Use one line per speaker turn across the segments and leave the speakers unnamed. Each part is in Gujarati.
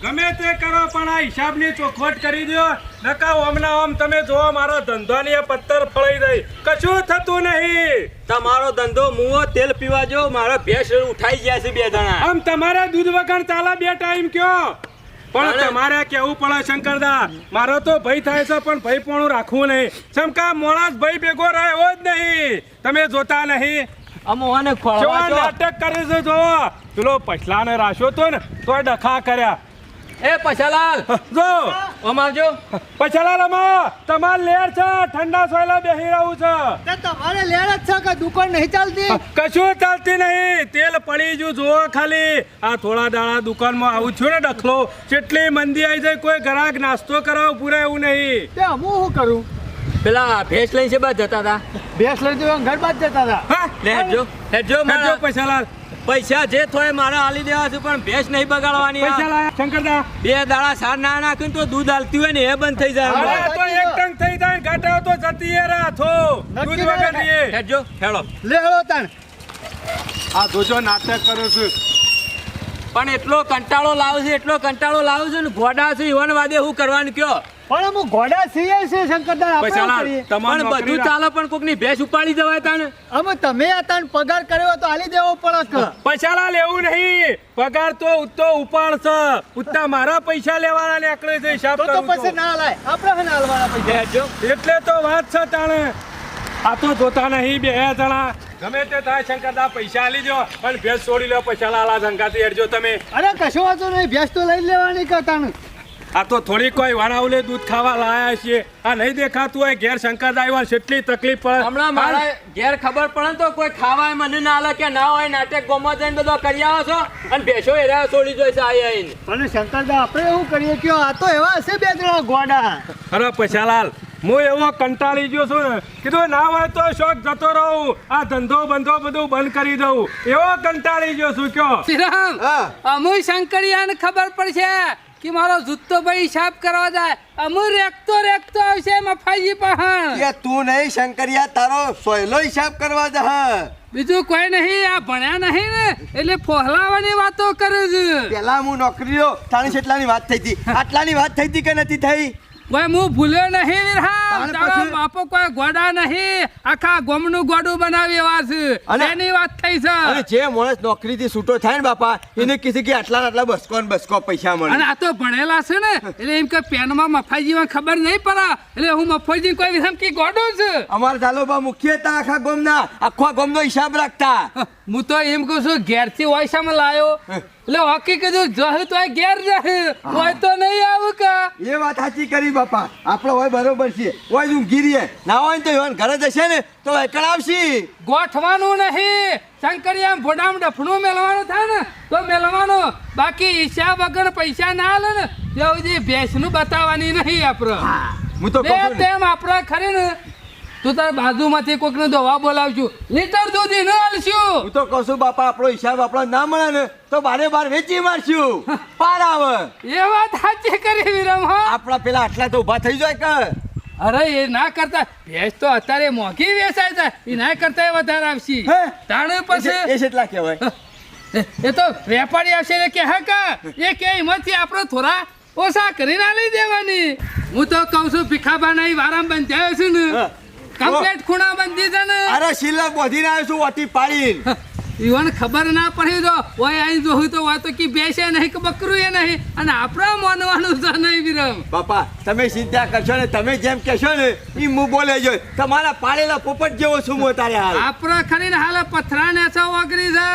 ગમે તે કરો પણ આ હિસાબની ચોખવટ કરી દો નકા ઓમના ઓમ તમે જોવો મારો ધંધોની આ પત્તર ફળાઈ જાય કશું થતું નહીં
તમારો ધંધો મુઓ તેલ પીવા જો મારો ભેંસ ઉઠાઈ ગયા છે બે જણા
આમ તમારે દૂધ વગર ચાલે બે ટાઈમ કયો પણ તમારે કેવું પડે શંકરદા મારો તો ભય થાય છે પણ ભય પણ રાખવું નહીં ચમકા મોણાસ ભય ભેગો રહ્યો જ નહીં તમે જોતા નહીં
અમોને ખોળવા છો
નાટક કરે છે જોવો પેલો પછલાને રાખ્યો તો ને તોય ડખા કર્યા
એ પછાલાલ
જો
અમારજો
પછલાલ અમા તમાર લેર છે ઠંડા સોયલા બેહી રહું છે
તે તમારે લેર જ છે કે દુકાન નહીં ચાલતી
કશું ચાલતી નહીં તેલ પડી જો જોવો ખાલી આ થોડા દાડા દુકાનમાં આવું છું ને ડખલો કેટલી મંદી આવી જાય કોઈ ગ્રાહક નાસ્તો કરાવ પૂરા એવું નહીં
તે હું શું કરું
પેલા ભેંસ લઈને છે બસ જતા હતા
ભેંસ લઈ જવા ઘર બાદ જતા હતા
હા
લેજો
હેજો
મારા
પછલાલ
પૈસા જે થોય મારા આલી દેવા છે પણ ભેંસ નહીં બગાડવાની
પૈસા લાયા શંકરદા
બે દાડા સાર ના નાખીને તો દૂધ આલતી હોય ને એ બંધ થઈ જાય
અરે તો એક ટંક થઈ જાય ઘાટા તો જતી રે થો દૂધ વગર ની
હેજો હેડો
લે હળો તાણ
આ જોજો નાટક કરો છું
પણ એટલો કંટાળો લાવે છે ને ઘોડા છે ઈવન વાદે હું કરવાનું કયો
પણ હું ઘોડા સીએ છે શંકરદાન આપણે શું
પછલાલ
કરીએ
તમારું
પણ બધું ચાલે પણ કોકની ભેંસ ઉપાડી જવાય તાને
અમે તમે તાણ પગાર કર્યો તો આલી દેવો પડે કે
પૈસા લેવું નહીં પગાર તો ઉપાડ છે ઉત્તા મારા પૈસા લેવાના નીકળે છે હિસાબ
તો
કરું
પછી ના લાય આપણે ના હાલવાના પૈસા
હેજો
એટલે તો વાત છે તાણે આ તો જોતા નહીં બે જણા ગમે તે થાય શંકરદા પૈસા આલી દો પણ ભેંસ છોડી લો પૈસા લાલા ધંકાથી હેડજો તમે
અરે કશો વાંધો નહીં ભેંસ તો લઈ લેવાની કે તાણ
આ તો થોડી કોઈ વાણાવલે દૂધ ખાવા લાયા છીએ આ નહીં દેખાતું હોય ઘેર શંકરદા આવ્યા કેટલી તકલીફ પડે
હમણાં મારા ઘેર ખબર પડે ને તો કોઈ ખાવાય મને ના આલે કે ના હોય નાટક ગોમાં જઈને બધો કરી આવો છો અને ભેંસો એરા છોડી જોઈ છે આઈને
અને શંકરદા આપણે એવું કરીએ કે આ તો એવા હશે બે જણા ગોડા
અરે પછાલાલ હું એવો કંટાળી ગયો છું ને કીધું ના હોય તો શોખ જતો રહું આ ધંધો બંધો બધું બંધ કરી દઉં એવો કંટાળી ગયો છું કયો
શ્રીરામ અમુ શંકરિયાને ખબર પડશે કે મારો જૂતો ભાઈ હિસાબ કરવા જાય અમુ રેખતો આવશે મફાજી પહાણ
તું નહીં શંકરિયા તારો સોયલો હિસાબ કરવા જા
બીજું કોઈ નહીં આ ભણ્યા નહીં ને એટલે ફોહલાવાની વાતો કરે છે
પેલા હું નોકરીઓ તાણી કેટલાની વાત થઈ હતી આટલાની વાત થઈ હતી કે નથી થઈ
કોઈ હું ભૂલ્યો નહીં વિરહામ
તાણે
તારો
પછી?
બાપો કોઈ ગોડા નહીં આખા ગોમનું ગોડું બનાવી એવા છે
અને-
એની વાત થઈ છે
અને જે માણસ નોકરીથી છૂટો થાય ને બાપા એને કીધું કે આટલા ને આટલા બસકો ને બસકો પૈસા
અને
મળે
આ તો ભણેલા છે ને એટલે એમ કે પેનમાં મફાજીમાં ખબર નહીં પડે એટલે હું મફાજી કોઈ વિધમ કી ગોડો છું
અમારા ઝાલોબા મુખ્ય હતા આખા ગામના આખા ગામનો હિસાબ રાખતા
હું તો એમ કહું છું ઘેરથી ઓયસામાં લાયો એટલે હોકી કીધું જહ તો ઘેર જહ હોય તો નહીં આવું કા
એ વાત સાચી કરી બાપા આપણો હોય બરોબર છે હોય ઊંઘી રહીએ ના હોય ને તો એવાને ઘરે જશે ને તો એકણ આવશે
ગોઠવાનું નહીં શંકરિયા ભોડામ ડફણું મેળવાનું થાય ને તો મેળવાનું બાકી હિસાબ વગર પૈસા ના આલે ને ત્યાં સુધી ભેંસનું બતાવવાની નહીં આપણે
હું તો
બે
કહું છું ને.
ટાઈમ આપણે ખરી ને તું તાર બાજુમાંથી કોકને દવા બોલાવશું લીટર દૂધ ન આલશું
હું તો કહું છું બાપા આપણો હિસાબ આપણો ના મળે ને તો બારે વેચી મારશું પાર આવે
એ વાત સાચી કરી વિરમ હા
આપણા પેલા આટલા તો ઊભા થઈ જાય કે
અરે એ ના કરતા ભેંસ તો અત્યારે મોંઘી વેચાય છે એ ના કરતા એ વધારે આવશે
હે?
તાણે પછી
એ કેટલા કહેવાય
એ તો વેપારી આવશે ને કે હા કા એ કે એમાંથી આપણે થોડા ઓછા કરી ના લઈ દેવાની હું તો કહું છું ભીખાબા નહીં વારામ બંધાયો છું ને
હા.
કમ્પ્લેટ ખૂણા બંધી છે ને
અરે શીલા બોધીને આવ્યો છું વાટી પાડીને
ઈવન ખબર ના પડી તો ઓય અહીં જોયું તો હોય તો કે બેસે નહીં કે બકરું એ નહીં અને આપણા માનવાનું છે નહીં વિરમ
બાપા તમે ચિંતા કરશો ને તમે જેમ કહેશો ને એ હું બોલે જો તમારા પાડેલા પોપટ જેવો છું હું તારે હાલ
આપણા ખરીને હાલ પથરા ને છો વગરી છે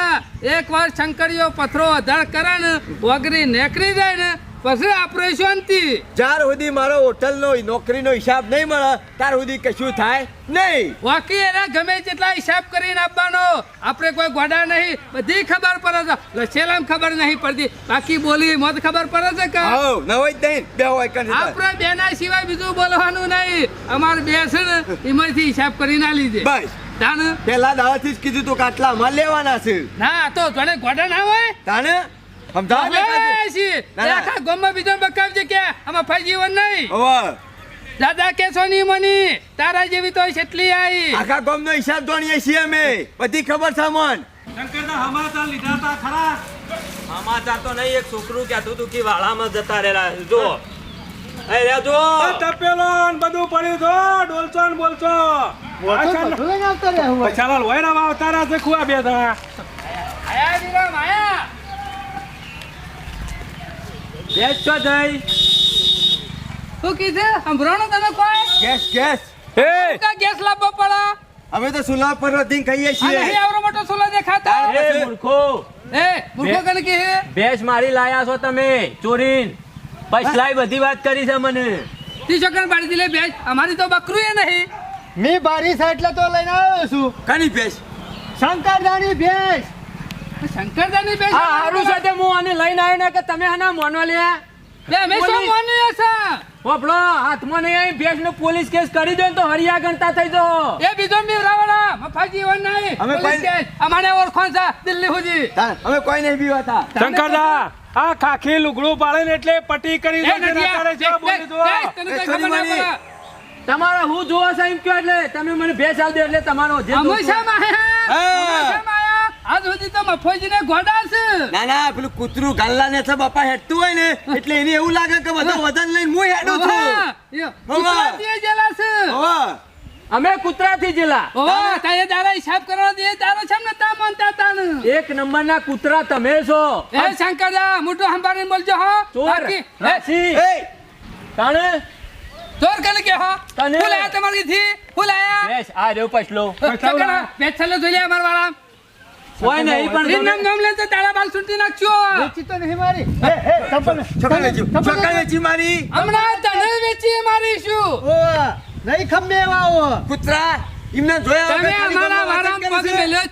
એક વાર શંકરીયો પથરો અધાર કરે ને વગરી નેકરી જાય ને પછી આપણે શાંતિ
જ્યાર સુધી મારો હોટલનો નોકરીનો હિસાબ નહીં મળે ત્યાર સુધી કશું થાય નહીં
વાકી એના ગમે તેટલા હિસાબ કરીને આપવાનો આપણે કોઈ ગોડા નહીં બધી ખબર પડે છે લછેલામ ખબર નહીં પડતી બાકી બોલી મત ખબર પડે છે કે
આવો નવાઈ દઈ બે હોય કે
આપણે બેના સિવાય બીજું બોલવાનું નહીં અમારે બે છે ને એમાંથી હિસાબ કરી ના લીધે
બસ
તાને
પેલા દાવાથી જ કીધું તું કે આટલા અમારે લેવાના છે
ના આ તો જોડે ગોડા ના હોય
તાને સમજાવ
હવે છીએ.
ના, ના.
આખા ગામમાં બીજો બકાવજે કે આમાં ફાજીવન નહીં
હવે
દાદા કે સોની મની તારા જેવી તો છેટલી આવી
આખા ગામનો હિસાબ જોણીએ છીએ અમે બધી ખબર છે મન
શંકરના સમાચાર લીધા હતા ખરા
સમાચાર તો નહીં, એક છોકરું કહેતું હતું કે વાળામાં જતા રહેલા. જો એ રે જો
તપેલો ને બધું પડ્યું છો ડોલચો ને બોલચો
બધું લઈને આવતા રહે હું.
ચાલો વૈરા આવતારા છે ખુવા બે જણા
આયા વિરામ આયા.
ભેંસ છો જઈ
શું કીધું સંભળાણું તને કોઈ
ગેસ ગેસ
એ
કા ગેસ લાવવો પડે
અમે તો સુલા પર વધીને ખાઈએ
આ
છીએ
નહીં આવરો મોટો સોલો દેખાતા
એ મૂર્ખો
એ મૂર્ખો કને કે
ભેંસ મારી લાયા છો તમે ચોરીન પછલાઈ બધી વાત કરી છે મને.
તી છોકરાને પાડી દીલે બેસ અમારી તો બકરું એ નહીં
મેં બારી સાઈડ તો લઈને આવ્યો છું
કાની ભેંસ
શંકરદાની ભેંસ.
શંકરદાની બેસ
આ હારું છે તે હું આને લઈને આવ્યો ને કે તમે આના મોનો લે
લે અમે શું માનીએ છે
હોપડો હાથમાં નહીં આવી ભેંસ નો પોલીસ કેસ કરી દો ને તો હરિયા ગણતા થઈ જો.
એ બીજો બીવરાવાળા મફાજી વન નહીં
અમે
પોલીસ
કોઈ-
કેસ. અમારે ઓળખોણ છે દિલ્હી સુધી
અમે કોઈ નહીં પીવાતા
શંકરદા આ ખાખી લુગડું પાડે ને એટલે પટી કરી
એ
દે છે
નડિયા,
નકારે છે બોલી દો
એ, તને કઈ ખબર ના પડે.
તમારે હું જોવો છે એમ કયો એટલે તમે મને ભેંસ આલ દો એટલે તમારો જે
અમે
જોતું
શા માં આયા?
હા.
અમે શા માં આયા? આજ સુધી તો મફોજીને ગોડા છે
ના ના પેલું કૂતરું ગાલ્લા ને બાપા હેડતું હોય ને એટલે એને એવું લાગે કે બધું વજન લઈને હું હેડું છું
ઓવા, યો, કૂતરાથી એ જેલા છે
હોવા.
અમે કૂતરાથી જેલા
ઓવા, તારે તારા હિસાબ કરવા દે તારો છે ને તા માનતા તાને
એક નંબરના કૂતરા તમે છો.
એ શંકરદા મોટું સંભાળીને બોલજો હા
ચોર
બાકી
નાસી.
એ
તાણે
ચોર કને કે હા
તને.
ફૂલ આયા તમારી થી ફૂલ આયા
ભેંસ આ રહ્યો પછલો
શંકરદા બેઠેલો જોઈ લે અમાર વાળા
કોઈ નહીં પણ
રીન નામ નામ લે તો તારા બાલ છૂટી નાખજો
વેચી તો નહીં મારી. ચપ્પલ
છોકરા વેચી છોકરા વેચી મારી
હમણાં તને વેચી મારીશું
ઓવા, નહીં ખંભે એવા આવો.
કૂતરા એમને જોયા
તમે
વગર ખાલી
અમારા
ગામમાં
વાળા
વજન
પગ
કરે છે.
મેલ્યો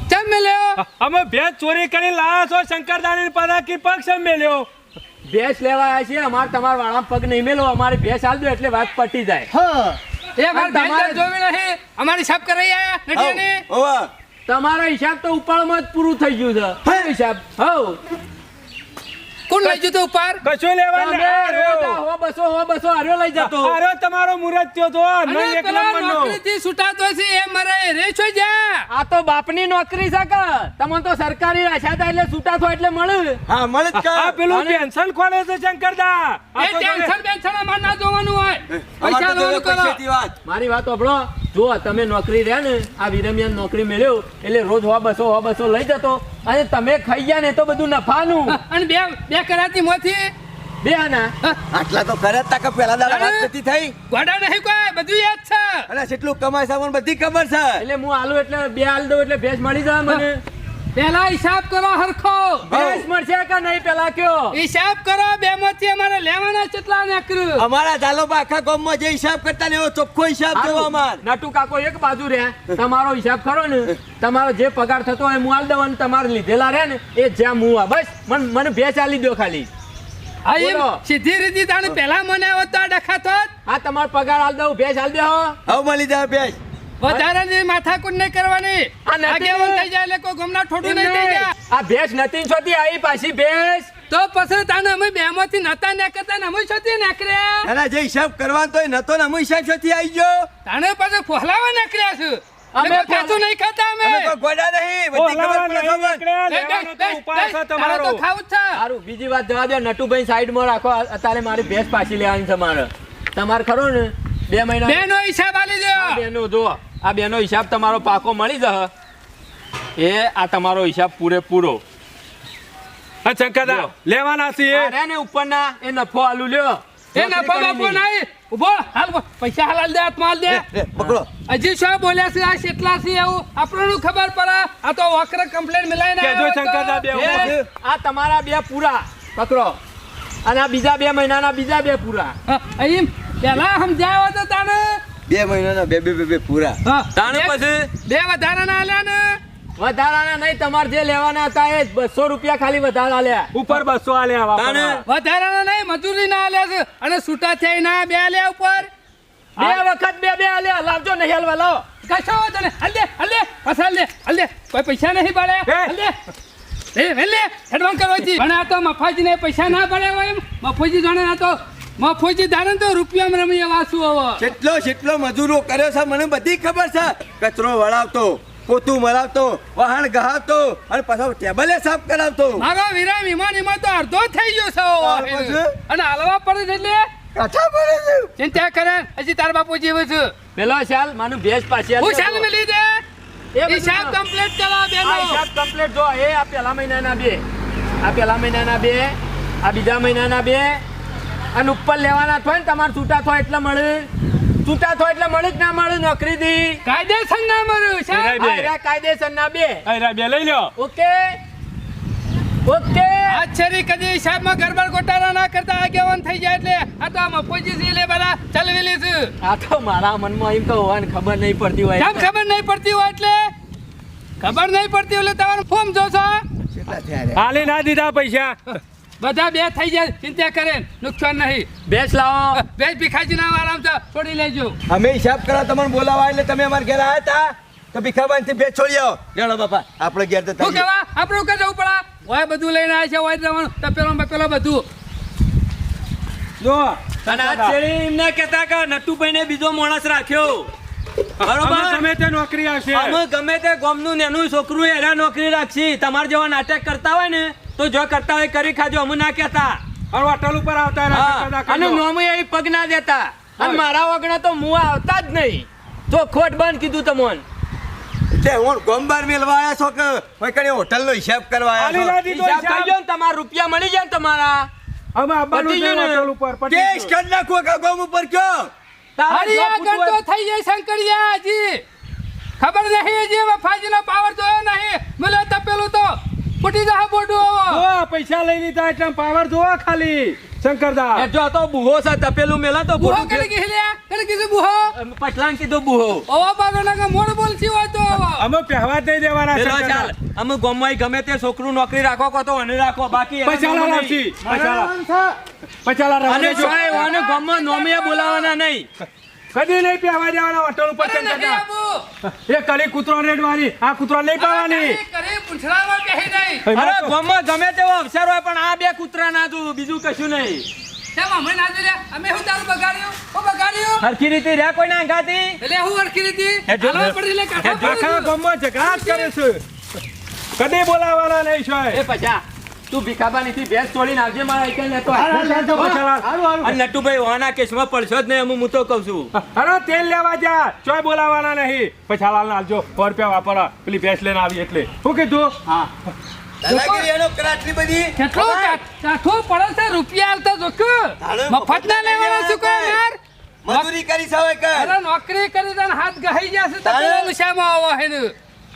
ચમ મેલ્યો
અમે ભેંસ ચોરી કરી લાયા છો શંકરદાની પદાકી પગ સમ મેલ્યો
ભેંસ લેવા આવ્યા છીએ અમારે તમારા વાળા પગ નહીં મેલો અમારે ભેંસ આલ દો એટલે વાત પટી જાય.
હા
એ માર
અને તમારે-
બેન જોવી નહીં અમારી સાફ કરાઈ આયા નટિયાને
હોવા.
તમારો હિસાબ તો ઉપાડમાં જ પૂરું થઈ ગયું છે.
હે?
હિસાબ હવ
કોણ લઈ જતો ઉપર
કશું લેવા
તમે હો બસો હાર્યો લઈ જતો.
અરે તમારો મુરત થયો તો
અને
નહીં એક
પેલા
નંબરનો
નોકરીથી છૂટાતો છે એ મરે રે છો જા
આ તો બાપની નોકરી છે કે તમને તો સરકારી આશા થાય એટલે છૂટા થો એટલે મળે.
હા મળે જ
આ
કા
પેલું
અને-
પેન્શન ખોલે છે શંકરદા આ
એ
તો તમે-
ટેન્શન બેન્શન અમાર ના જોવાનું હોય
અમારે
પૈસા
તો
લોન કરો
પૈસાથી વાત
મારી વાત સાંભળો જો તમે નોકરી રહ્યા ને આ વિરમિયાન નોકરી મેળ્યો એટલે રોજ હો બસો લઈ જતો અને તમે ખાઈ ગયા ને તો બધું નફાનું
અને બે કરાતી મોથી
બે આના
આટલા તો કરે જ તા કે પેલા દાડા વાત નથી થઈ
ગોડા નહીં કોઈ બધું યાદ છે
અને કેટલું કમાય છે મને બધી ખબર છે
એટલે હું આલુ એટલે બે આલ દઉં એટલે ભેંસ મળી જાય મને.
પેલા હિસાબ કરો હરખો
ભેંસ મળશે કે નહીં પેલા કયો
હિસાબ કરો બે માંથી અમારે લેવાના કેટલા નકરું
અમારા ઝાલોબા આખા ગામમાં જે હિસાબ કરતા ને એવો ચોખ્ખો હિસાબ જોવો અમાર
નટુ કાકો એક બાજુ રહ્યા તમારો હિસાબ ખરો ને તમારો જે પગાર થતો હોય હું આલ દઉં અને તમારે લીધેલા રહ્યા ને એ જ્યાં હું આ બસ મને ભેંસ આલી દો ખાલી.
હા એમ
બોલો.
સીધી રીતે તાણે પેલા મને આવત તો આ ડખા થોત
આ તમારો પગાર આલ દઉં ભેંસ આલ દો.
હવે મળી જાય ભેંસ
વધારાની માથાકૂટ નહીં કરવાની
આ નથી
આગેવાન
ને.
થઈ જાય એટલે કોઈ ગમના ઠોડું નહીં થઈ જાય
આ ભેંસ નથી છોતી આવી પાછી ભેંસ
તો પછી તાને અમે બે માંથી નતા નાખતા ને અમે છોતી નાખર્યા
એના જે હિસાબ કરવાનો તો એ નતો ને અમે હિસાબ છોથી આવી ગયો
તાને પછી ફોલાવા નાખર્યા છે
અમે
અમે ખાતું નહીં ખાતા અમે
અમે કોઈ ગોડા નહીં બધી ખબર પડે ખબર
નીકળ્યા,
બે,
લેવાનો તો
બે,
ઉપાય છે
બે, તારે
તમારો.
તો ખાવું જ છે
સારું બીજી વાત જવા દો નટુભાઈ સાઈડમાં રાખો અત્યારે મારી ભેંસ પાછી લેવાની છે મારે તમારે ખરો ને 2 મહિના
બેનો હિસાબ આલી દો
આ બેનો જો આ બેનો હિસાબ તમારો પાકો મળી જશે એ આ તમારો હિસાબ પૂરેપૂરો
હા શંકરદા
લ્યો.
લેવાના છે
આ રહ્યા ને ઉપરના એ નફો આલુ લ્યો
એ નફો બાપો નહીં ઉભો હાલ પૈસા હાલ દે હાથમાં હાલ દે
પકડો
હજી શું બોલ્યા છે આ કેટલા છે એવું આપણને ખબર પડે આ તો વક્ર કમ્પ્લેન મિલાઈને
કેજો
આવ્યો તો.
શંકરદા બે
એ, આ તમારા 2 પૂરા પકડો અને આ બીજા 2 મહિનાના બીજા 2 પૂરા
હા, અહીં પેલા સમજાયો તો તાને
2 મહિનાના બે પૂરા
તાણે
બે-
પછી
બે વધારાના આલ્યા ને
વધારાના નહીં તમારે જે લેવાના હતા એ 200 રૂપિયા ખાલી વધારા આલ્યા
ઉપર 200 આલ્યા
તાને
વાપરવા.
વધારાના નહીં મજૂરી ના આલ્યા છે અને છૂટા થઈ ના બે આલ્યા ઉપર
2 વખત 2 આલ્યા લાવજો નહીં હાલવા લાવો
કશો વાંધો નહીં હાલ દે હાલ દે કોઈ પૈસા નહીં પડે
હે?
હાલ દે લે એડવાન્સ કરો છી પણ આ તો મફાજી ને પૈસા ના પડે હોય એમ મફોજી જાણે ના તો મફોજી ધારણ તો રૂપિયામાં રમીએ વાસુ હવે
જેટલો મજૂરો કર્યો છે મને બધી ખબર છે કચરો વળાવતો પોતું મરાવતો વાહણ ગહાવતો અને પાછો ટેબલે સાફ કરાવતો
મારો વિરામ ઈમાન તો અડધો થઈ ગયો છે
તાર
હવે.
પછી?
અને હાલવા પડે છે એટલે
કાઠા પડે છે
ચિંતા કરે હજી તાર બાપુ જેવું છે
પેલો શાલ માનું ભેજ પાછી
હું
આલી
શાલ
દેજો.
મેલી દે
એ બધું
હિસાબ
ના.
કમ્પ્લીટ કરા
આ
બેનો
હિસાબ કમ્પ્લીટ જો એ આ પહેલા મહિનાના 2 આ પહેલા મહિનાના 2 આ બીજા મહિનાના 2 અને ઉપર લેવાના થાય ને તમારે છૂટા થાય એટલે મળે છૂટા થાય એટલે મળે કે ના મળે નોકરી દી
કાયદેસર ના મળ્યું શાલ
વિરાય. બે.
આ રહ્યા કાયદેસરના 2
અરે બે લઈ લ્યો.
ઓકે ઓકે
આશ્ચર્ય કદી હિસાબમાં ગરબડ ગોટાળા ના કરતા આગેવાન થઈ જાય એટલે આ તો આમ પોઝિશન લે બધા ચલવેલી છે
આ તો મારા મનમાં એમ તો હોવાની ખબર નહીં પડતી હોય
કેમ ખબર નહીં પડતી હોય એટલે ખબર નહીં પડતી એટલે તમારું ફોર્મ જોશો
કેટલા થયા રે?
હાલી ના દીધા પૈસા.
બધા બે થઈ જાય ચિંતા કરે નુકસાન નહીં
ભેજ લાવો
બે ભીખાજી ના આરામ છે છોડી લેજો
અમે હિસાબ કરા તમને બોલાવા એટલે તમે અમારા ઘેર આવ્યા હતા તો ભીખાબાઈથી ભેજ છોડી આવો લેણો બાપા આપણે ઘેર જતા
શું કહેવા આપણું કે જવું પડે હોય બધું લઈને આવ્યા છે હોય રહેવાનું તો પેલો બધું
જો
અને આ છેડી એમને કહેતા કે નટુભાઈને બીજો માણસ રાખ્યો
અમે ગમે તે નોકરી આવશે.
અમે ગમે તે ગામનું નેનું છોકરું એરા નોકરી રાખશી તમારે જેવા નાટક કરતા હોય ને તો જો કરતા હોય કરી ખાજો અમે ના કહેતા
અને હોટલ ઉપર આવતા રહ્યા શંકરદા
હા, અને
કહેજો.
નોમે એ પગ ના દેતા અને મારા વગણા તો મું આવતા જ નહીં તો ખોટ બંધ કીધું તમોન
તે હું ગોમબાર મેલવા આવ્યા છો કે હોય કણે હોટલનો હિસાબ કરવા
હાલી
આવ્યા
ના
છો
દીધો
હિસાબ થઈ ગયો ને તમારા રૂપિયા મળી જાય ને તમારા
અમે આવવાનું
પતી
છે
ગયું ને?
હોટલ ઉપર પતી
કેસ
ગયું.
કરી નાખો કે ગોમ ઉપર કયો
તારા
અરે
જો
આ
પૂછવું
ગણતો થઈ જાય શંકરિયા હજી ખબર નહીં હજી વફાજીનો પાવર જોયો નહીં મળે તપેલું તો ફૂટી જા બોડું
જો પૈસા લઈ લીધા એટલે પાવર જોવો ખાલી શંકરદા.
એ જો તો બુહો છે તપેલું મેલા તો
બુહો
બોલું
કરી ગઈ લ્યા કરી કીધું બુહો
પટલાન કીધું બુહો
ઓવા બાગના કે મોડ બોલતી હોય તો
અમે પહેવા જ નહીં દેવાના
પેલો
શંકરદા.
ચાલ અમે ગામમાં ગમે તે છોકરું નોકરી રાખો કો તો અને રાખો બાકી એના
પૈસા
નોમે
લાવશી.
નહીં.
પૈસા લાવવા
અને
દેજો.
જો અને ગામમાં નોમે બોલાવાના નહીં
કદી નહીં પહેવા દેવાના હોટલ ઉપર
અરે નહીં
શંકરદા.
આબુ
એ કલી કૂતરો રેડવાની આ કૂતરો નહીં પાવાની.
કરે પૂંછડામાં બેહી નહીં
અરે ગામમાં ગમે તેવો અવસર હોય પણ આ બે કૂતરા ના જોવું બીજું કશું નહીં
કેમ અમે ના જોયા અમે હું તારું બગાડ્યું
હરખી રીતે રહ્યા કોઈ ના અંગાતી
એટલે હું અડકી હતી
એ જો-
હાલવા પડી એટલે કાઢવા
આખા
પડી
ગામમાં ઝઘડા જ કરે છે. કદી બોલાવાના નહીં છે.
એ પછા તું ભીખાબાનીથી ભેંસ તોડીને આવજે મારા એકલ લેતો
પૈસા લાવ.
અને નટુભાઈ વાના કેસમાં પડશો જ નહીં હું તો કહું છું
અરે તેલ લેવા જા ચોય બોલાવાના નહીં પૈસા લાલ નાલજો 100 રૂપિયા વાપરો પેલી ભેંસ લઈને આવી એટલે શું કીધું
હા
દાદાગીરી એનો કર આટલી બધી
કેટલો કાઠો પડે છે રૂપિયા આલતા જોક મફત ના લેવાના શું કહે યાર
મજૂરી કરી સવાય કર
અરે નોકરી કરી તને હાથ ગહાઈ જશે તો
તારે-
પેલા નશામાં આવો હે ને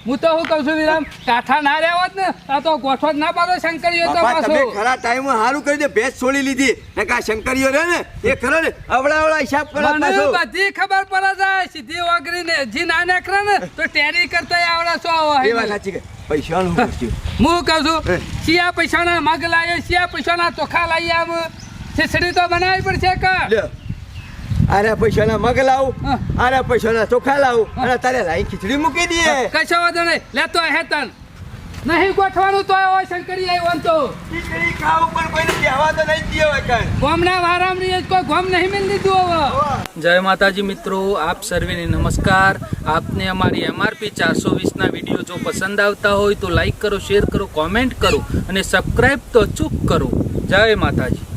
હું તો શું કહું છું વિરામ કાઠા ના રહ્યા હોત ને આ તો ગોઠો જ ના પાડો શંકરીઓ તો
બાપા તમે
પાછું
ખરા ટાઈમ સારું કરી દે ભેંસ છોડી લીધી ને કા શંકરીઓ રે ને એ ખરો ને અવળા હિસાબ કરો
મને
પાછો
બધી ખબર પડે છે સીધી ઓગરીને જી ના નીકળે ને તો ટેરી કરતા આવડા શું આવો
એ વાત
હે
સાચી કે પૈસાનું શું પૂછ્યું
હું કહું છું શિયા પૈસાના મગ લાવીએ શિયા પૈસાના ચોખા લાવીએ આમ ખીચડી તો બનાવવી પડશે કે
લ્યો આરે પૈસાના મગ લાવું
હા.
આરે પૈસાના ચોખા લાવું અને તારે લાઈ ખીચડી મૂકી દઈએ
કશો વાંધો નહીં લેતો હે તન નહીં ગોઠવાનું તો આવ્યો શંકરી આવ્યો તો
ખીચડી ખાવું પણ કોઈને કહેવા તો નહીં દે હોય કાંઈ.
ગોમના વારામની જ કોઈ ગોમ નહીં મિલ લીધું હવે
જય માતાજી મિત્રો, આપ સર્વેને નમસ્કાર. આપને અમારી MRP 420ના વિડીયો જો પસંદ આવતા હોય તો લાઈક કરો, શેર કરો, કોમેન્ટ કરો અને સબસ્ક્રાઈબ તો અચૂક કરો. જય માતાજી.